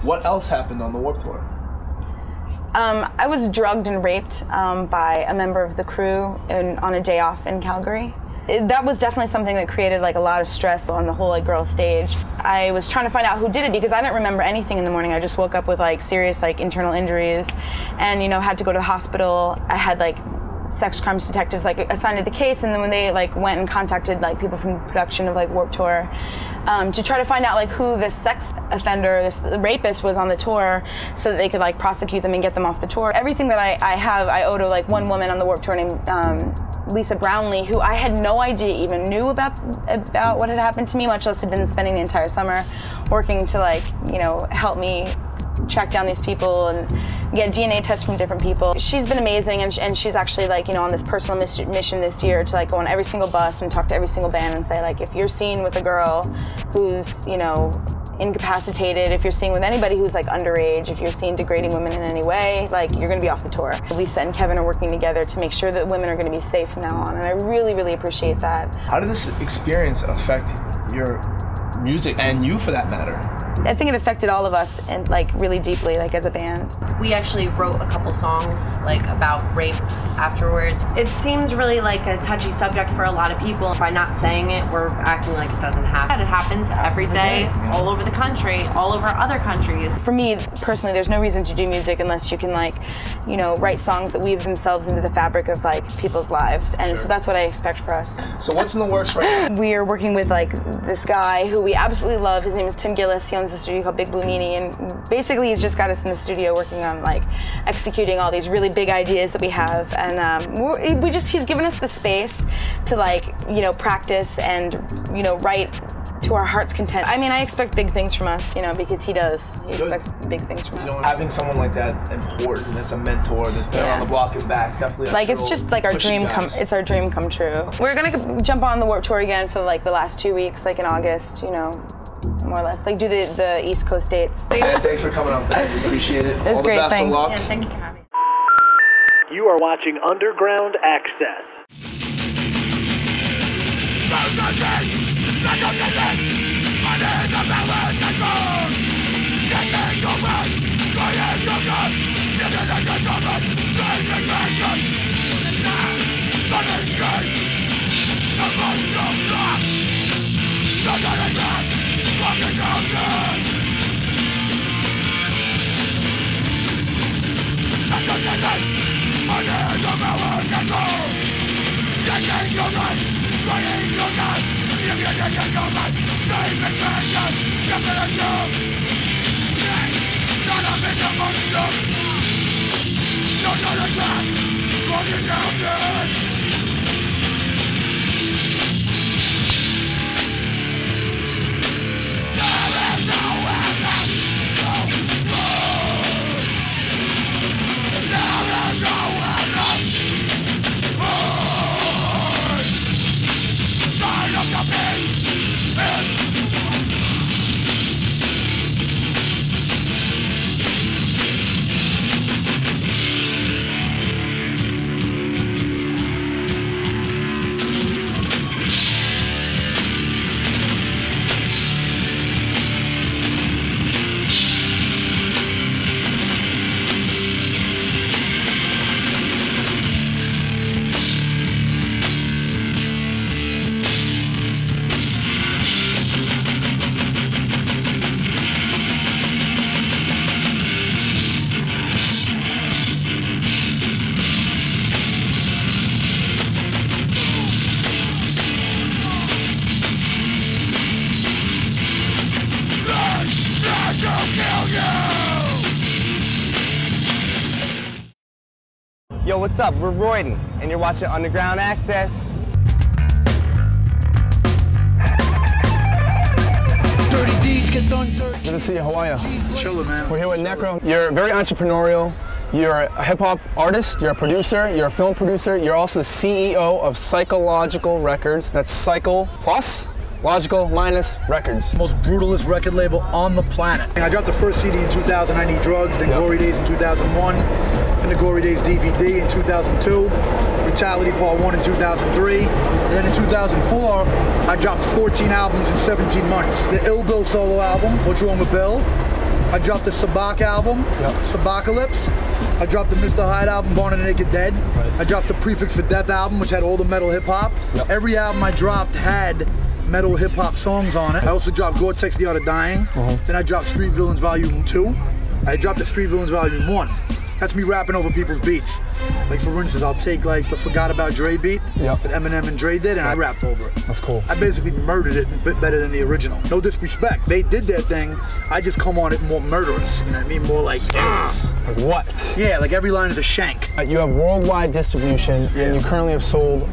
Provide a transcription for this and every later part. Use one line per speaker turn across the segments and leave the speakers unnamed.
What else happened on the Warped Tour?
I was drugged and raped by a member of the crew on a day off in Calgary. That was definitely something that created like a lot of stress on the whole like girl stage. I was trying to find out who did it because I didn't remember anything in the morning. I just woke up with like serious like internal injuries, and had to go to the hospital. I had like sex crimes detectives like assigned to the case, and then when they like went and contacted like people from production of like Warped Tour to try to find out like who this sex offender, this rapist was on the tour, so that they could like prosecute them and get them off the tour. Everything that I have, I owe to like one woman on the Warped Tour named Lisa Brownlee, who I had no idea even knew about what had happened to me, much less had been spending the entire summer working to like, help me track down these people and get DNA tests from different people. She's been amazing, and she's actually like, on this personal mission this year to like go on every single bus and talk to every single band and say like, if you're seen with a girl who's, incapacitated, if you're seen with anybody who's like underage, if you're seen degrading women in any way, like you're gonna be off the tour. Lisa and Kevin are working together to make sure that women are gonna be safe from now on, and I really, really appreciate that.
How did this experience affect your music, and you for that matter?
I think it affected all of us, and like really deeply, like as a band.
We actually wrote a couple songs like about rape afterwards. It seems really like a touchy subject for a lot of people. By not saying it, we're acting like it doesn't happen. It happens every day, all over the country, all over other countries.
For me personally, there's no reason to do music unless you can like, write songs that weave themselves into the fabric of like people's lives, and so that's what I expect for us.
So what's in the works right now?
We are working with like this guy who we absolutely love. His name is Tim Gillis. He owns a studio called Big Blue Meanie, and basically he's just got us in the studio working on like executing all these really big ideas that we have, and he's given us the space to like practice and write to our heart's content. I mean, I expect big things from us, because he does. He expects big things from us.
Having someone like that important, that's a mentor, that's been around the block and back, definitely.
Like it's just like our dream it's our dream come true. We're gonna jump on the Warped Tour again for like the last 2 weeks, like in August, more or less. Like do the East Coast dates.
Hey, thanks for coming on, guys. We appreciate it.
It's great, thanks.
All the best of luck.
Yeah, thank you for having me.
You are watching Underground Access.
Yo, what's up? We're Royden, and you're watching Underground Access.
Dirty deeds get done dirty.
Good to see you. How are you?
Chillin', man.
We're here with Necro. You're very entrepreneurial. You're a hip-hop artist. You're a producer. You're a film producer. You're also the CEO of Psychological Records. That's Psycho plus Logical minus Records.
Most brutalist record label on the planet. I dropped the first CD in 2000, I Need Drugs, then Gory Days in 2001, and the Gory Days DVD in 2002, Brutality Part 1 in 2003, and then in 2004, I dropped 14 albums in 17 months. The Ill Bill solo album, What's Wrong with Bill, I dropped the Sabak album, Sabacalypse. I dropped the Mr. Hyde album, Born of the Naked Dead. I dropped the Prefix for Death album, which had all the metal hip hop. Every album I dropped had metal hip hop songs on it. I also dropped Gore-Tex The Art of Dying. Then I dropped Street Villains Volume 2. I dropped the Street Villains Volume 1. That's me rapping over people's beats. Like for instance, I'll take like the Forgot About Dre beat that Eminem and Dre did, and I rapped over it.
That's cool.
I basically murdered it a bit better than the original. No disrespect. They did their thing. I just come on it more murderous. You know what I mean? More like
Like what?
Yeah, like every line is a shank.
You have worldwide distribution, and you currently have sold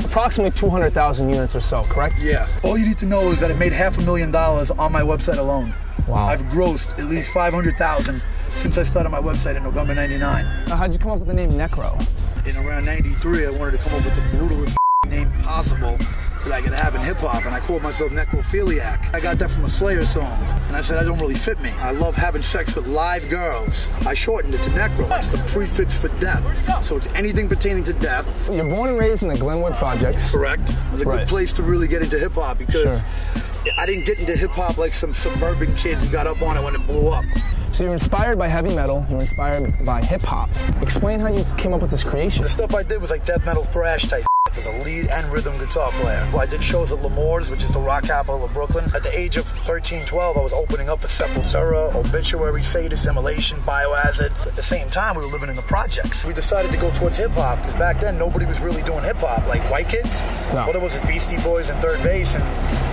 approximately 200,000 units or so, correct?
Yeah. All you need to know is that it made $500,000 on my website alone.
Wow.
I've grossed at least 500,000 since I started my website in November '99.
How'd you come up with the name Necro?
In around '93, I wanted to come up with the brutalest name possible that I could have in hip hop, and I called myself Necrophiliac. I got that from a Slayer song, and I said that don't really fit me. I love having sex with live girls. I shortened it to Necro. It's the prefix for death, so it's anything pertaining to death.
You're born and raised in the Glenwood Projects.
Correct. It was a good place to really get into hip hop because I didn't get into hip hop like some suburban kids who got up on it when it blew up.
So you're inspired by heavy metal, you're inspired by hip hop. Explain how you came up with this creation.
The stuff I did was like death metal thrash type. I was a lead and rhythm guitar player. I did shows at L'Amour's, which is the rock capital of Brooklyn. At the age of 13, 12, I was opening up for Sepultura, Obituary, Fate, Assimilation, Biohazard. At the same time, we were living in the projects. We decided to go towards hip-hop, because back then, nobody was really doing hip-hop. Like white kids, what it was is Beastie Boys and Third Base, and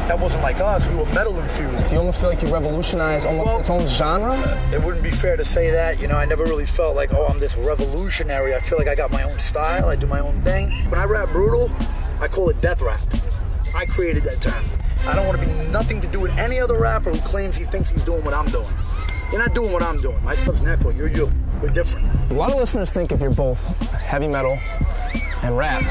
that wasn't like us. We were metal-infused.
Do you almost feel like you revolutionized almost its own genre?
It wouldn't be fair to say that. You know, I never really felt like, oh, I'm this revolutionary. I feel like I got my own style. I do my own thing. When I rap brutal, I call it death rap. I created that term. I don't want to be nothing to do with any other rapper who claims he thinks he's doing what I'm doing. You're not doing what I'm doing. My stuff's Necro. You're you. We're different.
A lot of listeners think if you're both heavy metal and rap,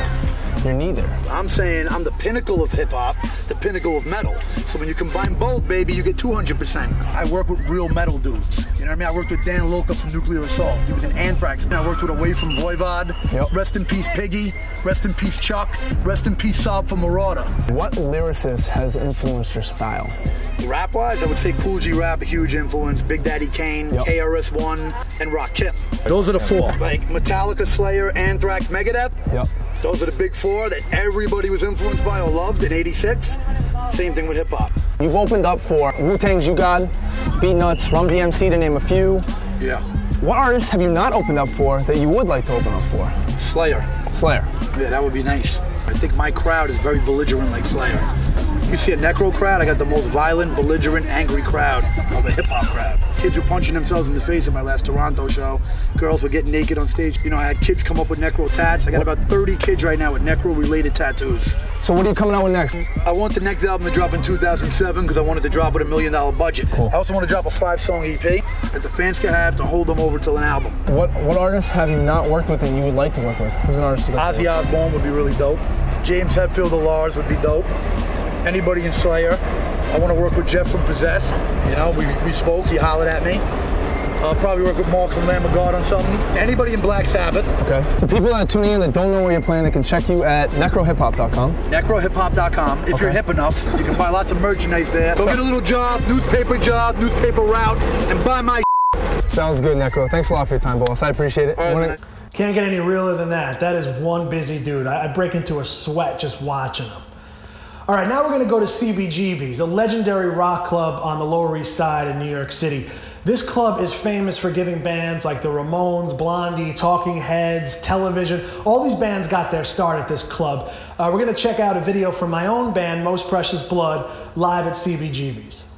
you're neither. I'm
saying I'm the pinnacle of hip-hop, the pinnacle of metal. So when you combine both, baby, you get 200%. I work with real metal dudes. You know what I mean? I worked with Dan Loca from Nuclear Assault. He was in Anthrax. I worked with Away from Voivod. Rest in peace, Piggy. Rest in peace, Chuck. Rest in peace, Saab from Marauder.
What lyricist has influenced your style?
Rap-wise, I would say Cool G Rap, a huge influence. Big Daddy Kane, KRS-One, and Rakim. Those are the four. Like Metallica, Slayer, Anthrax, Megadeth. Those are the big four that everybody was influenced by or loved in '86. Same thing with hip-hop.
You've opened up for Wu-Tang's You God, Beat Nuts, Run DMC to name a few.
Yeah.
What artists have you not opened up for that you would like to open up for?
Slayer.
Slayer.
Yeah, that would be nice. I think my crowd is very belligerent like Slayer. You see a Necro crowd, I got the most violent, belligerent, angry crowd of a hip-hop crowd. Kids were punching themselves in the face at my last Toronto show. Girls were getting naked on stage. You know, I had kids come up with Necro tats. I got about 30 kids right now with Necro-related tattoos.
So what are you coming out with next?
I want the next album to drop in 2007 because I wanted to drop with $1 million budget.
Cool.
I also want to drop a 5-song EP that the fans can have to hold them over till an album.
What artists have you not worked with that you would like to work with? Who's an artist you'd like to work with?
Ozzy Osbourne would be really dope. James Hetfield of Lars would be dope. Anybody in Slayer. I want to work with Jeff from Possessed. You know, we spoke, he hollered at me. I'll probably work with Mark from Lamb of God on something. Anybody in Black Sabbath.
Okay. So people that are tuning in that don't know where you're playing, they can check you at necrohiphop.com.
Necrohiphop.com. If you're hip enough, you can buy lots of merchandise there. Go get a little job, newspaper route, and buy my
Sounds good, Necro. Thanks a lot for your time, boss. I appreciate it.
Can't get any realer than that. That is one busy dude. I break into a sweat just watching him. All right, now we're going to go to CBGB's, a legendary rock club on the Lower East Side in New York City. This club is famous for giving bands like the Ramones, Blondie, Talking Heads, Television. All these bands got their start at this club. We're going to check out a video from my own band, Most Precious Blood, live at CBGB's.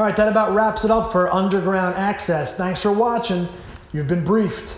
right, that about wraps it up for Underground Access. Thanks for watching. You've been briefed.